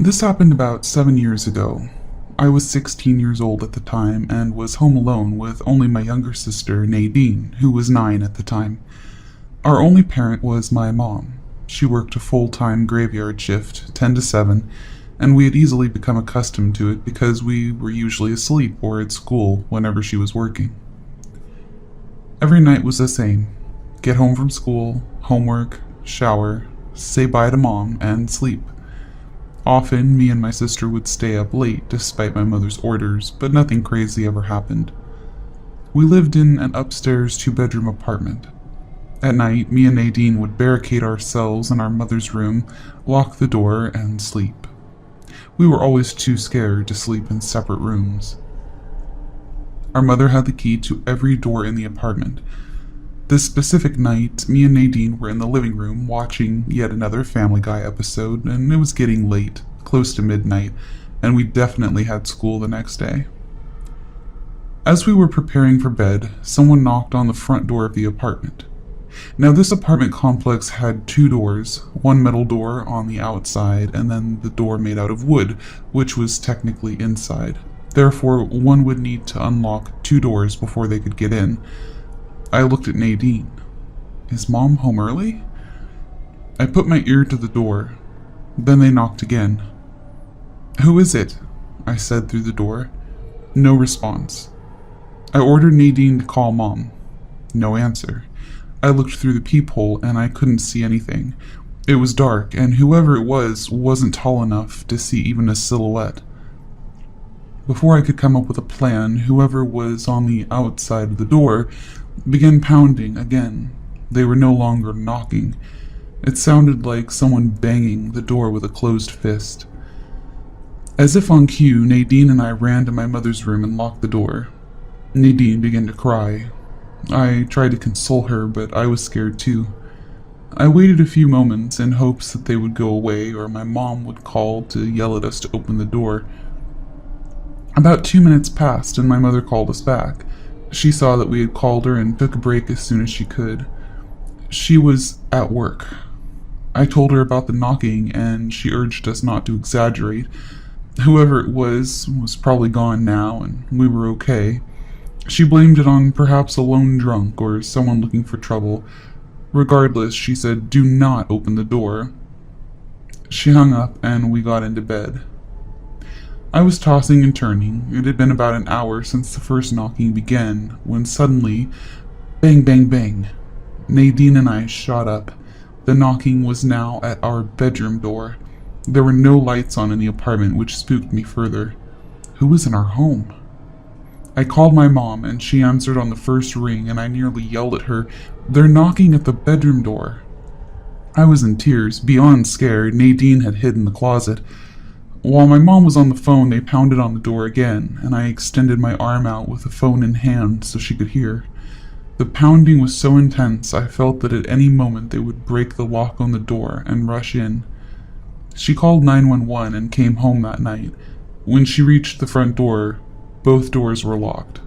This happened about 7 years ago. I was 16 years old at the time and was home alone with only my younger sister, Nadine, who was 9 at the time. Our only parent was my mom. She worked a full-time graveyard shift, 10 to 7, and we had easily become accustomed to it because we were usually asleep or at school whenever she was working. Every night was the same. Get home from school, homework, shower, say bye to mom, and sleep. Often, me and my sister would stay up late despite my mother's orders, but nothing crazy ever happened. We lived in an upstairs 2-bedroom apartment. At night, me and Nadine would barricade ourselves in our mother's room, lock the door, and sleep. We were always too scared to sleep in separate rooms. Our mother had the key to every door in the apartment. This specific night, me and Nadine were in the living room watching yet another Family Guy episode, and it was getting late, close to midnight, and we definitely had school the next day. As we were preparing for bed, someone knocked on the front door of the apartment. Now, this apartment complex had 2 doors, one metal door on the outside, and then the door made out of wood, which was technically inside. Therefore, one would need to unlock 2 doors before they could get in. I looked at Nadine. Is Mom home early? I put my ear to the door. Then they knocked again. Who is it? I said through the door. No response. I ordered Nadine to call Mom. No answer. I looked through the peephole and I couldn't see anything. It was dark, and whoever it was wasn't tall enough to see even a silhouette. Before I could come up with a plan, whoever was on the outside of the door began pounding again. They were no longer knocking. It sounded like someone banging the door with a closed fist. As if on cue, Nadine and I ran to my mother's room and locked the door. Nadine began to cry. I tried to console her, but I was scared too. I waited a few moments in hopes that they would go away or my mom would call to yell at us to open the door. About 2 minutes passed and my mother called us back. She saw that we had called her and took a break as soon as she could. She was at work. I told her about the knocking and she urged us not to exaggerate. Whoever it was probably gone now and we were okay. She blamed it on perhaps a lone drunk or someone looking for trouble. Regardless, she said, "Do not open the door." She hung up and we got into bed. I was tossing and turning. It had been about an hour since the first knocking began, when suddenly, bang, bang, bang. Nadine and I shot up. The knocking was now at our bedroom door. There were no lights on in the apartment, which spooked me further. Who was in our home? I called my mom, and she answered on the first ring, and I nearly yelled at her, "They're knocking at the bedroom door." I was in tears, beyond scared. Nadine had hid in the closet. While my mom was on the phone, they pounded on the door again, and I extended my arm out with the phone in hand so she could hear. The pounding was so intense, I felt that at any moment they would break the lock on the door and rush in. She called 911 and came home that night. When she reached the front door, both doors were locked.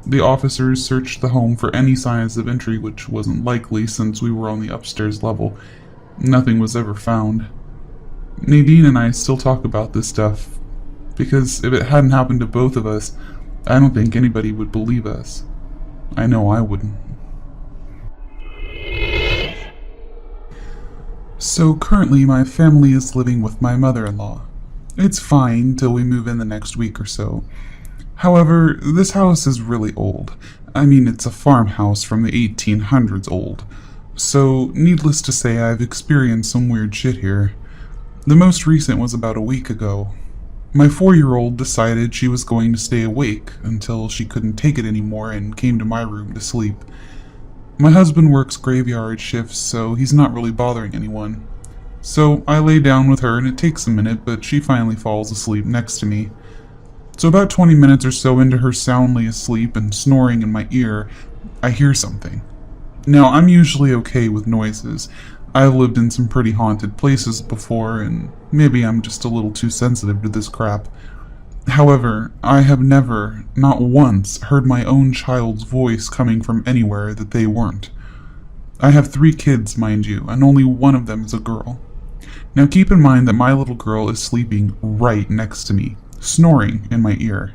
The officers searched the home for any signs of entry, which wasn't likely since we were on the upstairs level. Nothing was ever found. Nadine and I still talk about this stuff, because if it hadn't happened to both of us, I don't think anybody would believe us. I know I wouldn't. So currently my family is living with my mother-in-law. It's fine till we move in the next week or so. However, this house is really old. I mean, it's a farmhouse from the 1800s old. So, needless to say, I've experienced some weird shit here. The most recent was about a week ago. My 4-year-old decided she was going to stay awake until she couldn't take it anymore and came to my room to sleep. My husband works graveyard shifts, so he's not really bothering anyone. So I lay down with her and it takes a minute, but she finally falls asleep next to me. So about 20 minutes or so into her soundly asleep and snoring in my ear, I hear something. Now, I'm usually okay with noises. I've lived in some pretty haunted places before, and maybe I'm just a little too sensitive to this crap. However, I have never, not once, heard my own child's voice coming from anywhere that they weren't. I have 3 kids, mind you, and only one of them is a girl. Now keep in mind that my little girl is sleeping right next to me, snoring in my ear.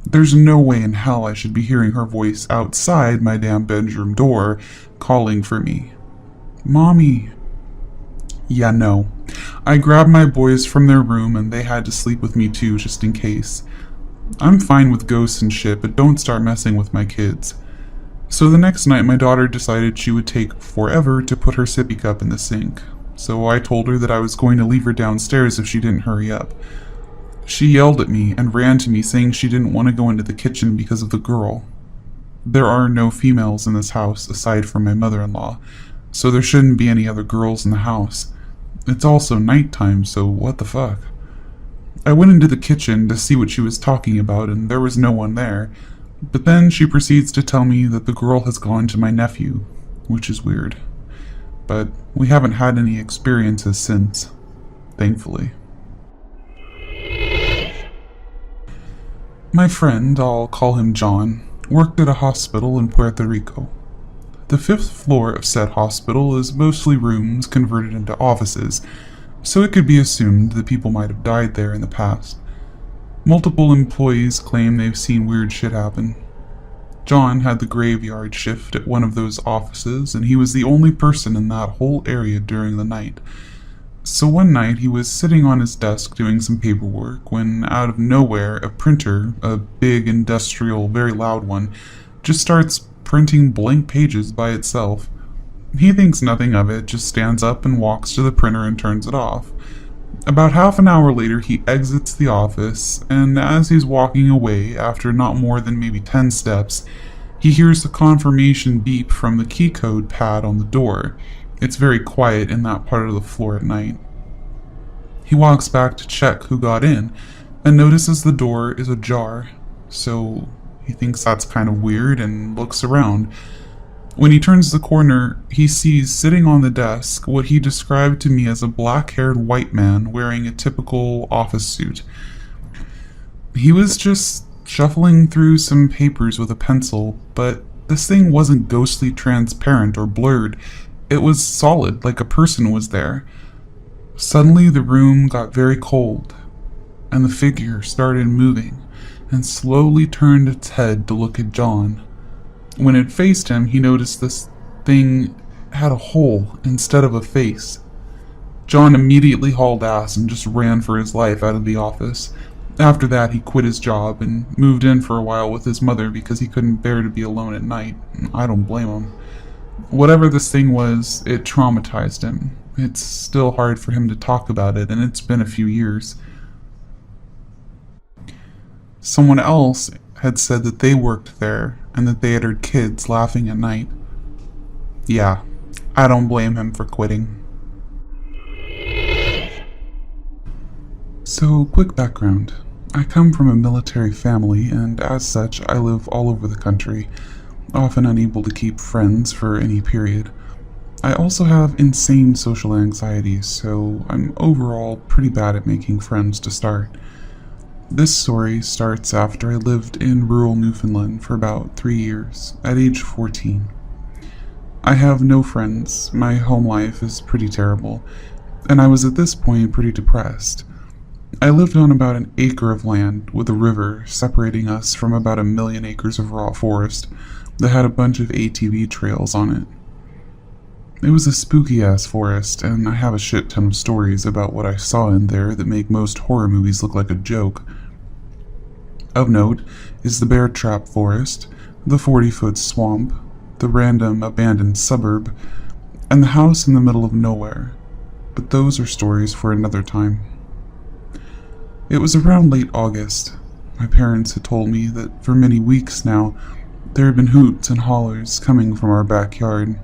There's no way in hell I should be hearing her voice outside my damn bedroom door calling for me. Mommy. Yeah, no. I grabbed my boys from their room and they had to sleep with me too, just in case. I'm fine with ghosts and shit, but don't start messing with my kids. So the next night my daughter decided she would take forever to put her sippy cup in the sink. So I told her that I was going to leave her downstairs if she didn't hurry up. She yelled at me and ran to me saying she didn't want to go into the kitchen because of the girl. There are no females in this house aside from my mother-in-law, so there shouldn't be any other girls in the house. It's also nighttime, so what the fuck? I went into the kitchen to see what she was talking about and there was no one there, but then she proceeds to tell me that the girl has gone to my nephew, which is weird. But we haven't had any experiences since, thankfully. My friend, I'll call him John, worked at a hospital in Puerto Rico. The 5th floor of said hospital is mostly rooms converted into offices, so it could be assumed that people might have died there in the past. Multiple employees claim they've seen weird shit happen. John had the graveyard shift at one of those offices, and he was the only person in that whole area during the night. So one night he was sitting on his desk doing some paperwork when out of nowhere a printer, a big industrial, very loud one, just starts printing blank pages by itself. He thinks nothing of it, just stands up and walks to the printer and turns it off. About half an hour later he exits the office, and as he's walking away, after not more than maybe 10 steps, he hears the confirmation beep from the key code pad on the door. It's very quiet in that part of the floor at night. He walks back to check who got in, and notices the door is ajar, so he thinks that's kind of weird and looks around. When he turns the corner, he sees sitting on the desk what he described to me as a black-haired white man wearing a typical office suit. He was just shuffling through some papers with a pencil, but this thing wasn't ghostly transparent or blurred. It was solid, like a person was there. Suddenly the room got very cold, and the figure started moving, and slowly turned its head to look at John. When it faced him, he noticed this thing had a hole instead of a face. John immediately hauled ass and just ran for his life out of the office. After that, he quit his job and moved in for a while with his mother because he couldn't bear to be alone at night. I don't blame him. Whatever this thing was, it traumatized him. It's still hard for him to talk about it, and it's been a few years. Someone else had said that they worked there and that they had heard kids laughing at night. Yeah, I don't blame him for quitting. So, quick background. I come from a military family, and as such, I live all over the country, often unable to keep friends for any period. I also have insane social anxiety, so I'm overall pretty bad at making friends to start. This story starts after I lived in rural Newfoundland for about 3 years, at age 14. I have no friends, my home life is pretty terrible, and I was at this point pretty depressed. I lived on about an acre of land with a river separating us from about 1 million acres of raw forest that had a bunch of ATV trails on it. It was a spooky-ass forest, and I have a shit ton of stories about what I saw in there that make most horror movies look like a joke. Of note is the bear trap forest, the 40-foot swamp, the random abandoned suburb, and the house in the middle of nowhere, but those are stories for another time. It was around late August. My parents had told me that for many weeks now, there had been hoots and hollers coming from our backyard.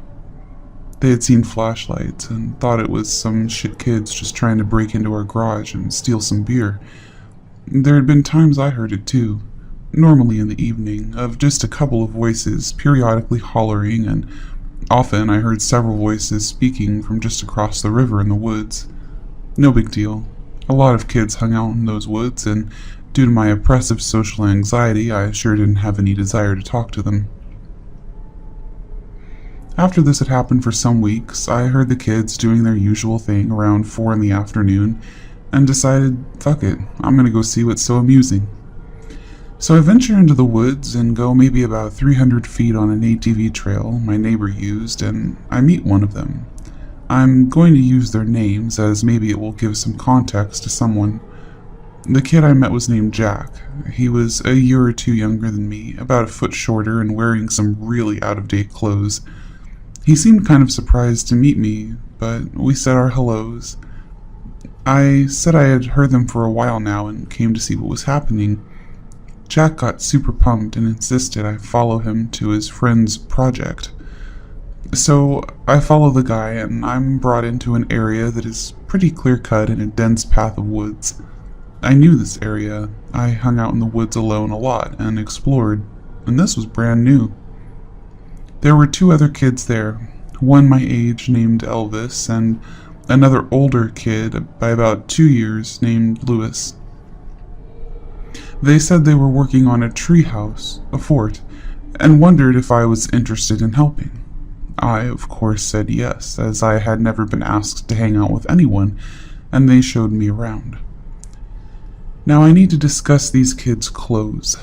They had seen flashlights and thought it was some shit kids just trying to break into our garage and steal some beer. There had been times I heard it too, normally in the evening, of just a couple of voices periodically hollering, and often I heard several voices speaking from just across the river in the woods. No big deal. A lot of kids hung out in those woods, and due to my oppressive social anxiety, I sure didn't have any desire to talk to them. After this had happened for some weeks, I heard the kids doing their usual thing around 4 in the afternoon and decided, fuck it, I'm gonna go see what's so amusing. So I venture into the woods and go maybe about 300 feet on an ATV trail my neighbor used, and I meet one of them. I'm going to use their names as maybe it will give some context to someone. The kid I met was named Jack. He was a year or two younger than me, about a foot shorter and wearing some really out-of-date clothes. He seemed kind of surprised to meet me, but we said our hellos. I said I had heard them for a while now and came to see what was happening. Jack got super pumped and insisted I follow him to his friend's project. So I follow the guy and I'm brought into an area that is pretty clear-cut in a dense path of woods. I knew this area. I hung out in the woods alone a lot and explored, and this was brand new. There were 2 other kids there, one my age named Elvis and another older kid by about 2 years named Louis. They said they were working on a tree house, a fort, and wondered if I was interested in helping. I, of course, said yes, as I had never been asked to hang out with anyone, and they showed me around. Now I need to discuss these kids' clothes.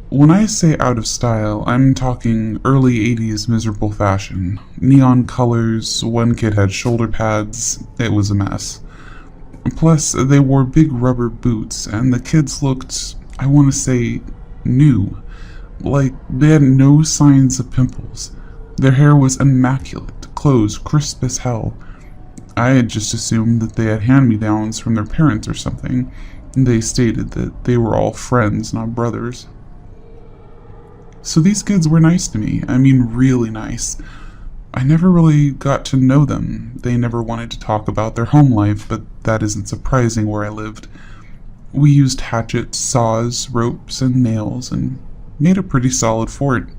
When I say out of style, I'm talking early 80s miserable fashion. Neon colors, one kid had shoulder pads, it was a mess. Plus, they wore big rubber boots, and the kids looked, I want to say, new. Like, they had no signs of pimples. Their hair was immaculate, clothes crisp as hell. I had just assumed that they had hand-me-downs from their parents or something. They stated that they were all friends, not brothers. So these kids were nice to me. I mean, really nice. I never really got to know them. They never wanted to talk about their home life, but that isn't surprising where I lived. We used hatchets, saws, ropes, and nails, and made a pretty solid fort.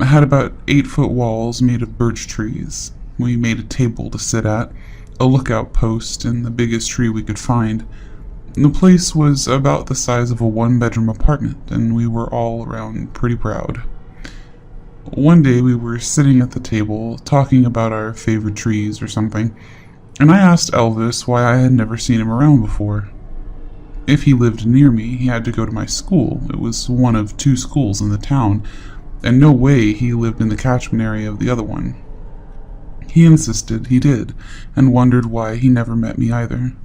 I had about 8-foot walls made of birch trees. We made a table to sit at, a lookout post, and the biggest tree we could find. The place was about the size of a 1-bedroom apartment, and we were all around pretty proud. One day we were sitting at the table, talking about our favorite trees or something, and I asked Elvis why I had never seen him around before. If he lived near me, he had to go to my school. It was one of 2 schools in the town, and no way he lived in the catchment area of the other one. He insisted he did, and wondered why he never met me either.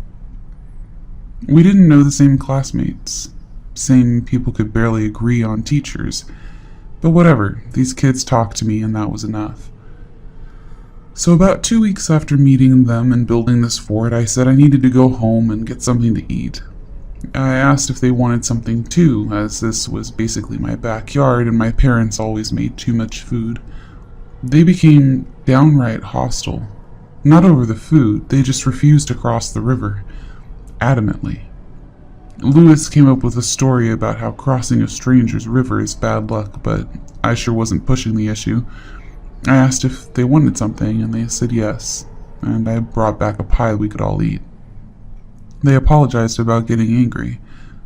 We didn't know the same classmates. Same people could barely agree on teachers. But whatever, these kids talked to me and that was enough. So about 2 weeks after meeting them and building this fort, I said I needed to go home and get something to eat. I asked if they wanted something too, as this was basically my backyard and my parents always made too much food. They became downright hostile. Not over the food, they just refused to cross the river. Adamantly. Louis came up with a story about how crossing a stranger's river is bad luck, but I sure wasn't pushing the issue. I asked if they wanted something, and they said yes, and I brought back a pie we could all eat. They apologized about getting angry,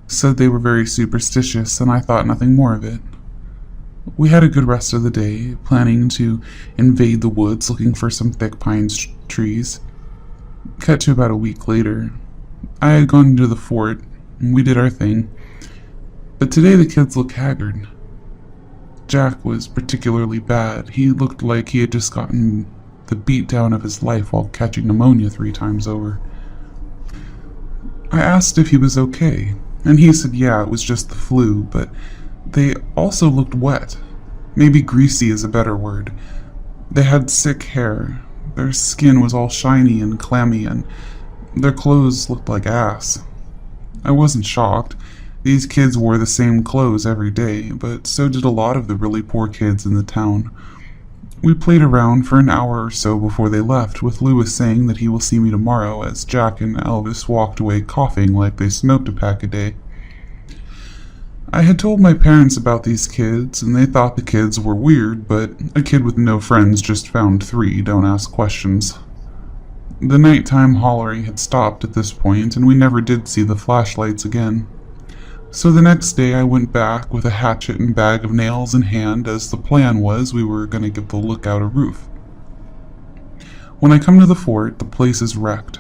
said they were very superstitious, and I thought nothing more of it. We had a good rest of the day, planning to invade the woods looking for some thick pine trees. Cut to about a week later. I had gone into the fort, and we did our thing, but today the kids looked haggard. Jack was particularly bad. He looked like he had just gotten the beatdown of his life while catching pneumonia 3 times over. I asked if he was okay, and he said yeah, it was just the flu, but they also looked wet. Maybe greasy is a better word. They had sick hair. Their skin was all shiny and clammy, and their clothes looked like ass. I wasn't shocked. These kids wore the same clothes every day, but so did a lot of the really poor kids in the town. We played around for an hour or so before they left, with Louis saying that he will see me tomorrow as Jack and Elvis walked away coughing like they smoked a pack a day. I had told my parents about these kids, and they thought the kids were weird, but a kid with no friends just found 3, don't ask questions. The nighttime hollering had stopped at this point, and we never did see the flashlights again. So the next day I went back with a hatchet and bag of nails in hand, as the plan was we were going to give the lookout a roof. When I come to the fort, the place is wrecked.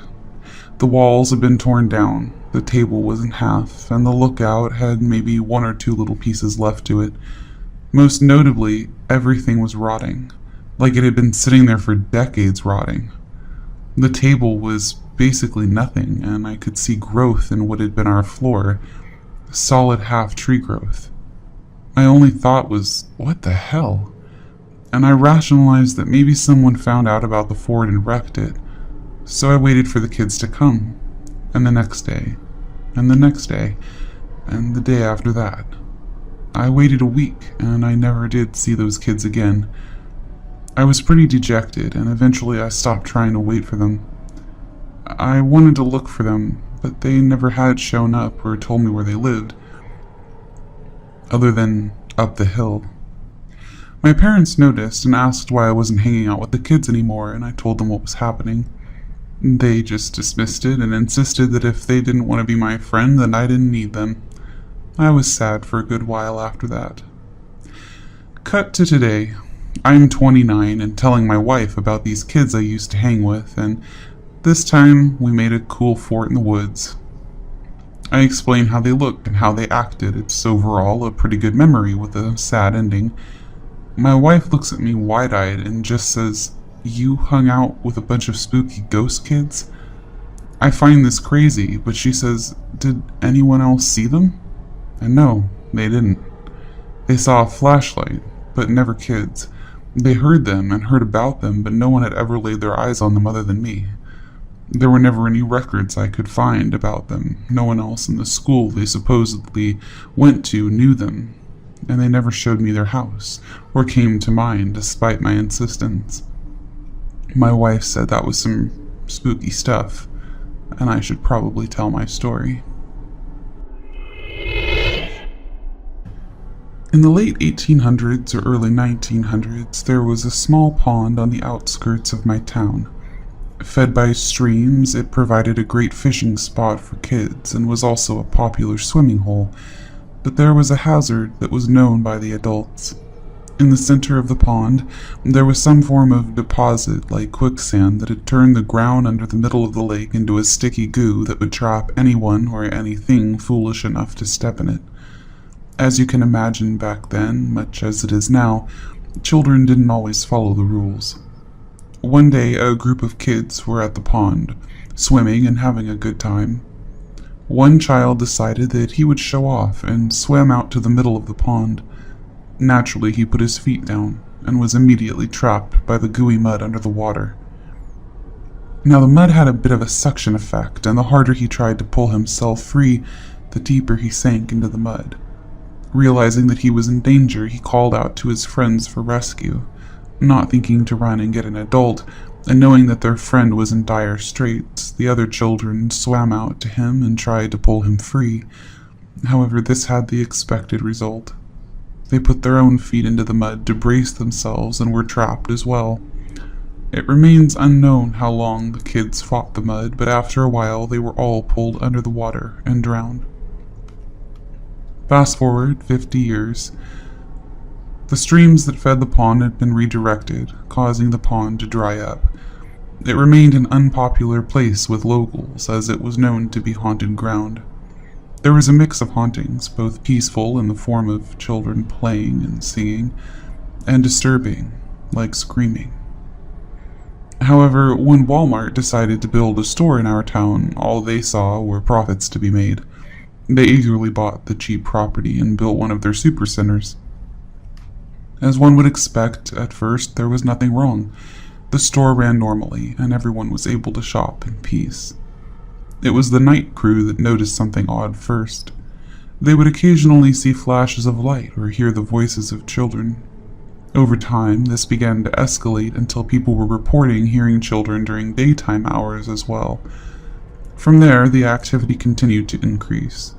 The walls had been torn down, the table was in half, and the lookout had maybe one or two little pieces left to it. Most notably, everything was rotting, like it had been sitting there for decades rotting. The table was basically nothing, and I could see growth in what had been our floor, solid half-tree growth. My only thought was, what the hell? And I rationalized that maybe someone found out about the fort and wrecked it. So I waited for the kids to come, and the next day, and the next day, and the day after that. I waited a week, and I never did see those kids again. I was pretty dejected, and eventually I stopped trying to wait for them. I wanted to look for them, but they never had shown up or told me where they lived, other than up the hill. My parents noticed and asked why I wasn't hanging out with the kids anymore, and I told them what was happening. They just dismissed it and insisted that if they didn't want to be my friend, then I didn't need them. I was sad for a good while after that. Cut to today. I'm 29 and telling my wife about these kids I used to hang with, and this time we made a cool fort in the woods. I explain how they looked and how they acted. It's overall a pretty good memory with a sad ending. My wife looks at me wide-eyed and just says, "You hung out with a bunch of spooky ghost kids?" I find this crazy, but she says, "Did anyone else see them?" And no, they didn't. They saw a flashlight, but never kids. They heard them and heard about them, but no one had ever laid their eyes on them other than me. There were never any records I could find about them. No one else in the school they supposedly went to knew them, and they never showed me their house, or came to mine despite my insistence. My wife said that was some spooky stuff, and I should probably tell my story. In the late 1800s or early 1900s, there was a small pond on the outskirts of my town. Fed by streams, it provided a great fishing spot for kids and was also a popular swimming hole, but there was a hazard that was known by the adults. In the center of the pond, there was some form of deposit like quicksand that had turned the ground under the middle of the lake into a sticky goo that would trap anyone or anything foolish enough to step in it. As you can imagine back then, much as it is now, children didn't always follow the rules. One day, a group of kids were at the pond, swimming and having a good time. One child decided that he would show off and swam out to the middle of the pond. Naturally, he put his feet down and was immediately trapped by the gooey mud under the water. Now, the mud had a bit of a suction effect, and the harder he tried to pull himself free, the deeper he sank into the mud. Realizing that he was in danger, he called out to his friends for rescue, not thinking to run and get an adult, and knowing that their friend was in dire straits, the other children swam out to him and tried to pull him free. However, this had the expected result. They put their own feet into the mud to brace themselves and were trapped as well. It remains unknown how long the kids fought the mud, but after a while they were all pulled under the water and drowned. Fast forward 50 years. The streams that fed the pond had been redirected, causing the pond to dry up. It remained an unpopular place with locals, as it was known to be haunted ground. There was a mix of hauntings, both peaceful in the form of children playing and singing, and disturbing, like screaming. However, when Walmart decided to build a store in our town, all they saw were profits to be made. They eagerly bought the cheap property and built one of their supercenters. As one would expect, at first there was nothing wrong. The store ran normally, and everyone was able to shop in peace. It was the night crew that noticed something odd first. They would occasionally see flashes of light or hear the voices of children. Over time, this began to escalate until people were reporting hearing children during daytime hours as well. From there, the activity continued to increase.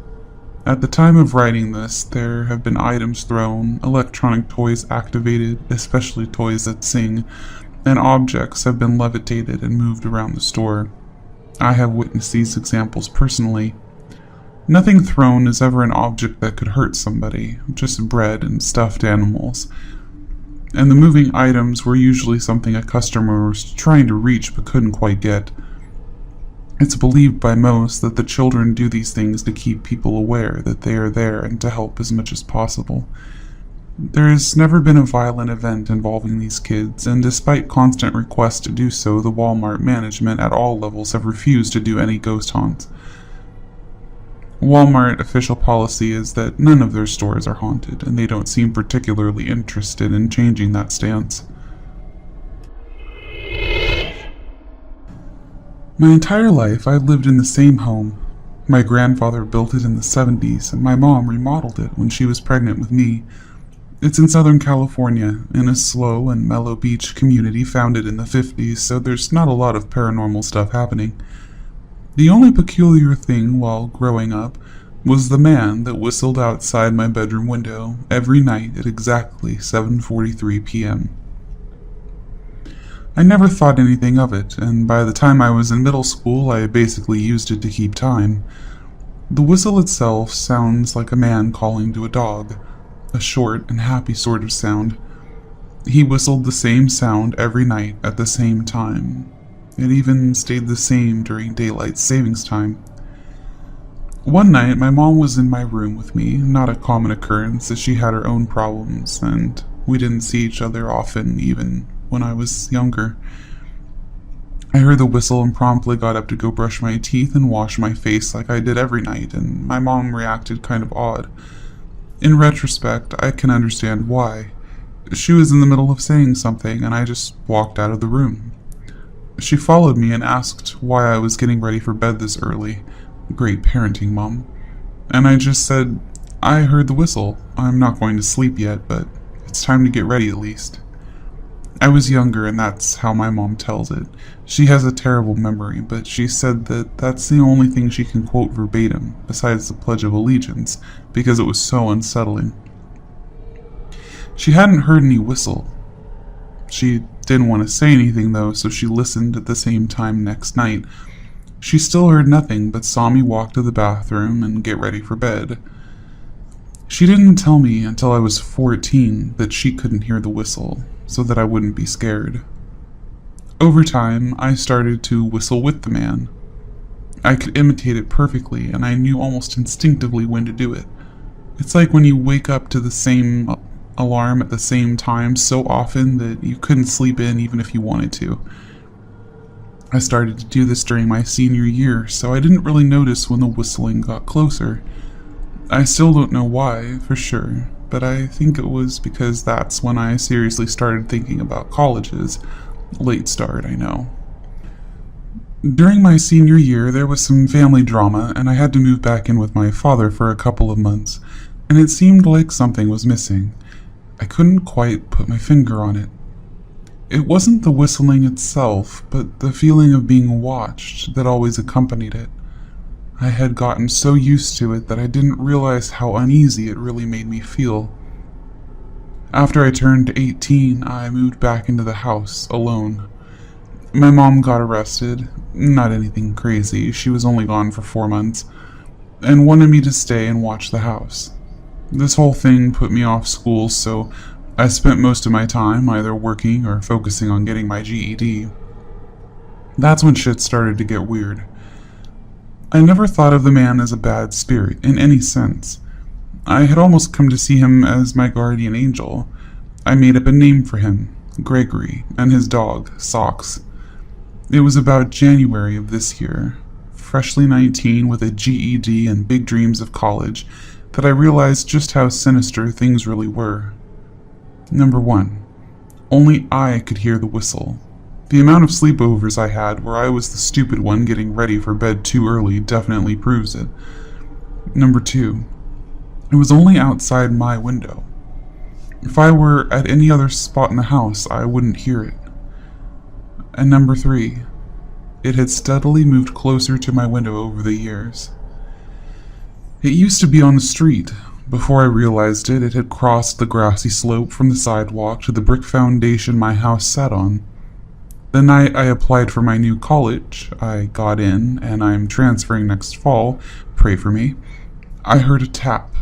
At the time of writing this, there have been items thrown, electronic toys activated, especially toys that sing, and objects have been levitated and moved around the store. I have witnessed these examples personally. Nothing thrown is ever an object that could hurt somebody, just bread and stuffed animals. and the moving items were usually something a customer was trying to reach but couldn't quite get. It's believed by most that the children do these things to keep people aware that they are there and to help as much as possible. There has never been a violent event involving these kids, and despite constant requests to do so, the Walmart management at all levels have refused to do any ghost haunts. Walmart official policy is that none of their stores are haunted, and they don't seem particularly interested in changing that stance. My entire life, I've lived in the same home. My grandfather built it in the 70s, and my mom remodeled it when she was pregnant with me. It's in Southern California, in a slow and mellow beach community founded in the 50s, so there's not a lot of paranormal stuff happening. The only peculiar thing while growing up was the man that whistled outside my bedroom window every night at exactly 7:43 p.m. I never thought anything of it, and by the time I was in middle school, I basically used it to keep time. The whistle itself sounds like a man calling to a dog, a short and happy sort of sound. He whistled the same sound every night at the same time. It even stayed the same during daylight savings time. One night, my mom was in my room with me, not a common occurrence as she had her own problems, and we didn't see each other often, even when I was younger. I heard the whistle and promptly got up to go brush my teeth and wash my face like I did every night, and my mom reacted kind of odd. In retrospect, I can understand why. She was in the middle of saying something, and I just walked out of the room. She followed me and asked why I was getting ready for bed this early. Great parenting, Mom. And I just said, I heard the whistle. I'm not going to sleep yet, but it's time to get ready at least. I was younger, and that's how my mom tells it. She has a terrible memory, but she said that that's the only thing she can quote verbatim, besides the Pledge of Allegiance, because it was so unsettling. She hadn't heard any whistle. She didn't want to say anything, though, so she listened at the same time next night. She still heard nothing, but saw me walk to the bathroom and get ready for bed. She didn't tell me until I was 14 that she couldn't hear the whistle, so that I wouldn't be scared. Over time, I started to whistle with the man. I could imitate it perfectly, and I knew almost instinctively when to do it. It's like when you wake up to the same alarm at the same time so often that you couldn't sleep in even if you wanted to. I started to do this during my senior year, so I didn't really notice when the whistling got closer. I still don't know why, for sure, but I think it was because that's when I seriously started thinking about colleges. Late start, I know. During my senior year, there was some family drama, and I had to move back in with my father for a couple of months, and it seemed like something was missing. I couldn't quite put my finger on it. It wasn't the whistling itself, but the feeling of being watched that always accompanied it. I had gotten so used to it that I didn't realize how uneasy it really made me feel. After I turned 18, I moved back into the house, alone. My mom got arrested, not anything crazy, she was only gone for 4 months, and wanted me to stay and watch the house. This whole thing put me off school, so I spent most of my time either working or focusing on getting my GED. That's when shit started to get weird. I never thought of the man as a bad spirit in any sense. I had almost come to see him as my guardian angel. I made up a name for him, Gregory, and his dog, Socks. It was about January of this year, freshly 19 with a GED and big dreams of college, that I realized just how sinister things really were. Number 1. Only I could hear the whistle. The amount of sleepovers I had where I was the stupid one getting ready for bed too early definitely proves it. Number 2. It was only outside my window. If I were at any other spot in the house, I wouldn't hear it. And number 3. It had steadily moved closer to my window over the years. It used to be on the street. Before I realized it, it had crossed the grassy slope from the sidewalk to the brick foundation my house sat on. The night I applied for my new college, I got in, and I'm transferring next fall, pray for me, I heard a tap.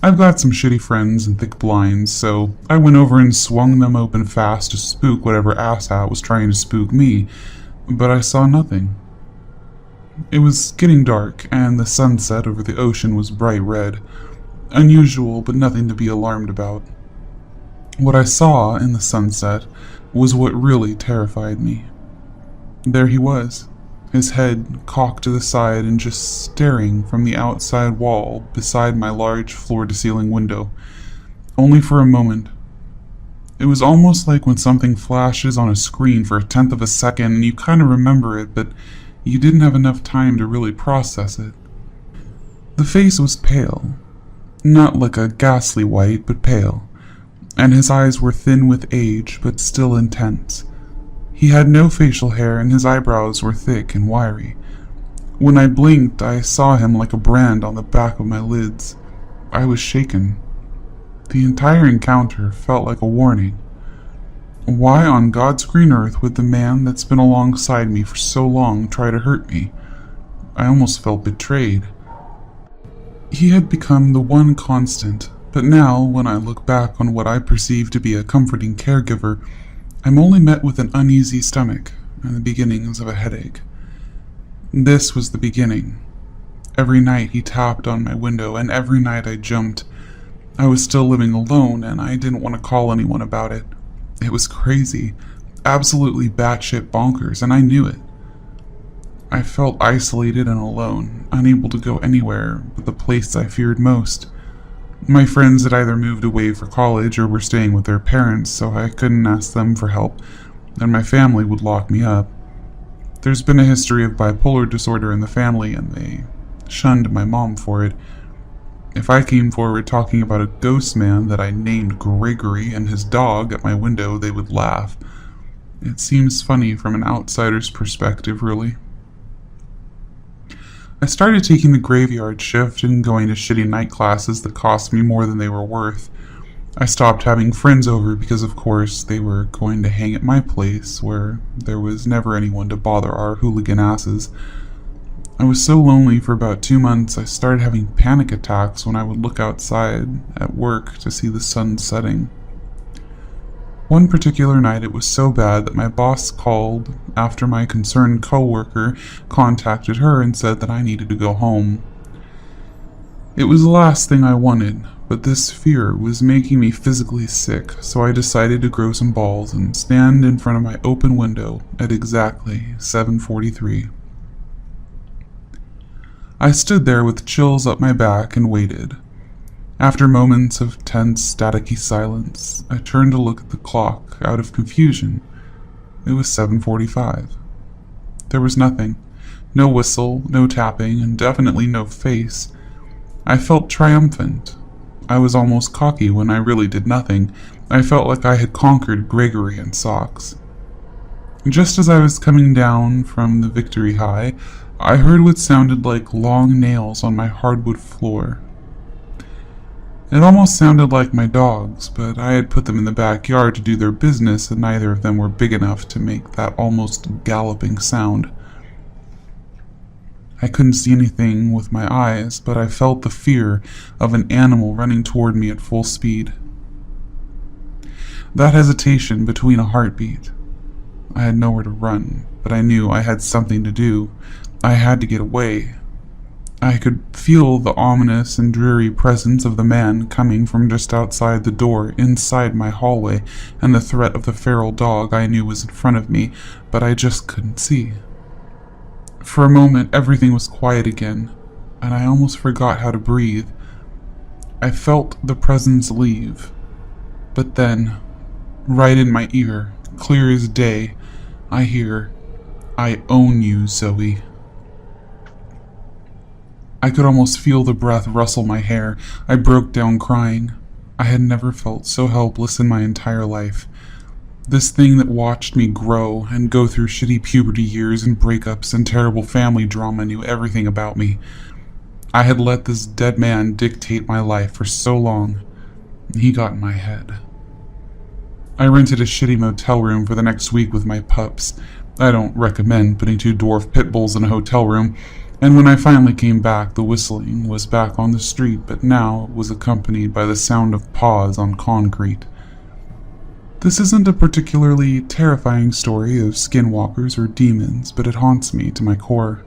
I've got some shitty friends and thick blinds, so I went over and swung them open fast to spook whatever asshat was trying to spook me, but I saw nothing. It was getting dark, and the sunset over the ocean was bright red. Unusual, but nothing to be alarmed about. What I saw in the sunset was what really terrified me. There he was, his head cocked to the side and just staring from the outside wall beside my large floor-to-ceiling window, only for a moment. It was almost like when something flashes on a screen for a tenth of a second and you kind of remember it, but you didn't have enough time to really process it. The face was pale, not like a ghastly white, but pale, and his eyes were thin with age, but still intense. He had no facial hair, and his eyebrows were thick and wiry. When I blinked, I saw him like a brand on the back of my lids. I was shaken. The entire encounter felt like a warning. Why on God's green earth would the man that's been alongside me for so long try to hurt me? I almost felt betrayed. He had become the one constant, but now, when I look back on what I perceive to be a comforting caregiver, I'm only met with an uneasy stomach and the beginnings of a headache. This was the beginning. Every night he tapped on my window, and every night I jumped. I was still living alone, and I didn't want to call anyone about it. It was crazy, absolutely batshit bonkers, and I knew it. I felt isolated and alone, unable to go anywhere but the place I feared most. My friends had either moved away for college or were staying with their parents, so I couldn't ask them for help, and my family would lock me up. There's been a history of bipolar disorder in the family, and they shunned my mom for it. If I came forward talking about a ghost man that I named Gregory and his dog at my window, they would laugh. It seems funny from an outsider's perspective, really. I started taking the graveyard shift and going to shitty night classes that cost me more than they were worth. I stopped having friends over because, of course, they were going to hang at my place, where there was never anyone to bother our hooligan asses. I was so lonely for about 2 months I started having panic attacks when I would look outside at work to see the sun setting. One particular night it was so bad that my boss called after my concerned coworker contacted her and said that I needed to go home. It was the last thing I wanted, but this fear was making me physically sick, so I decided to grow some balls and stand in front of my open window at exactly 7:43. I stood there with chills up my back and waited. After moments of tense, staticky silence, I turned to look at the clock out of confusion. It was 7:45. There was nothing. No whistle, no tapping, and definitely no face. I felt triumphant. I was almost cocky when I really did nothing. I felt like I had conquered Gregory and Socks. Just as I was coming down from the victory high, I heard what sounded like long nails on my hardwood floor. It almost sounded like my dogs, but I had put them in the backyard to do their business, and neither of them were big enough to make that almost galloping sound. I couldn't see anything with my eyes, but I felt the fear of an animal running toward me at full speed. That hesitation between a heartbeat. I had nowhere to run, but I knew I had something to do. I had to get away. I could feel the ominous and dreary presence of the man coming from just outside the door inside my hallway, and the threat of the feral dog I knew was in front of me, but I just couldn't see. For a moment, everything was quiet again, and I almost forgot how to breathe. I felt the presence leave, but then, right in my ear, clear as day, I hear, "I own you, Zoe." I could almost feel the breath rustle my hair. I broke down crying. I had never felt so helpless in my entire life. This thing that watched me grow and go through shitty puberty years and breakups and terrible family drama knew everything about me. I had let this dead man dictate my life for so long. He got in my head. I rented a shitty motel room for the next week with my pups. I don't recommend putting 2 dwarf pit bulls in a hotel room. And when I finally came back, the whistling was back on the street, but now it was accompanied by the sound of paws on concrete. This isn't a particularly terrifying story of skinwalkers or demons, but it haunts me to my core.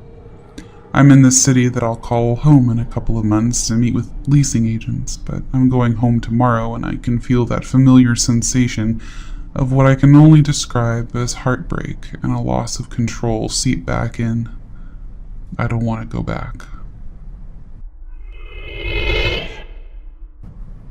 I'm in this city that I'll call home in a couple of months to meet with leasing agents, but I'm going home tomorrow and I can feel that familiar sensation of what I can only describe as heartbreak and a loss of control seep back in. I don't want to go back.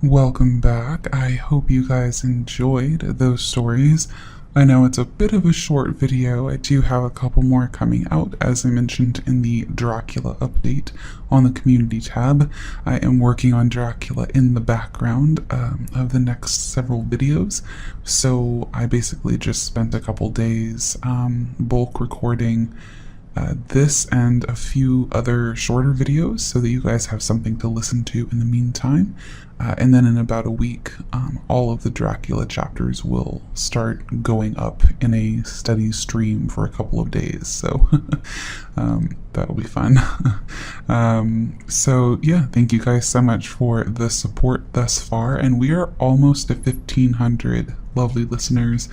Welcome back. I hope you guys enjoyed those stories. I know it's a bit of a short video. I do have a couple more coming out, as I mentioned in the Dracula update on the community tab. I am working on Dracula in the background of the next several videos, so I basically just spent a couple days bulk recording this and a few other shorter videos so that you guys have something to listen to in the meantime. And then in about a week, all of the Dracula chapters will start going up in a steady stream for a couple of days. So that'll be fun. So yeah, thank you guys so much for the support thus far. And we are almost at 1,500 lovely listeners.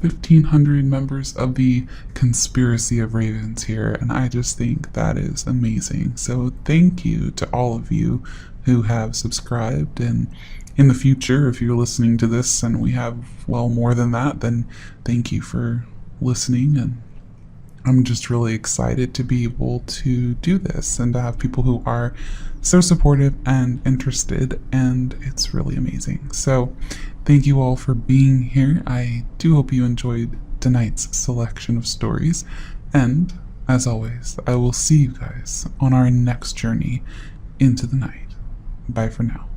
1,500 members of the conspiracy of Ravens here, and I just think that is amazing. So thank you to all of you who have subscribed, and in the future, if you're listening to this and we have, well, more than that, then thank you for listening. And I'm just really excited to be able to do this and to have people who are so supportive and interested, and it's really amazing. So thank you all for being here. I do hope you enjoyed tonight's selection of stories, and as always, I will see you guys on our next journey into the night. Bye for now.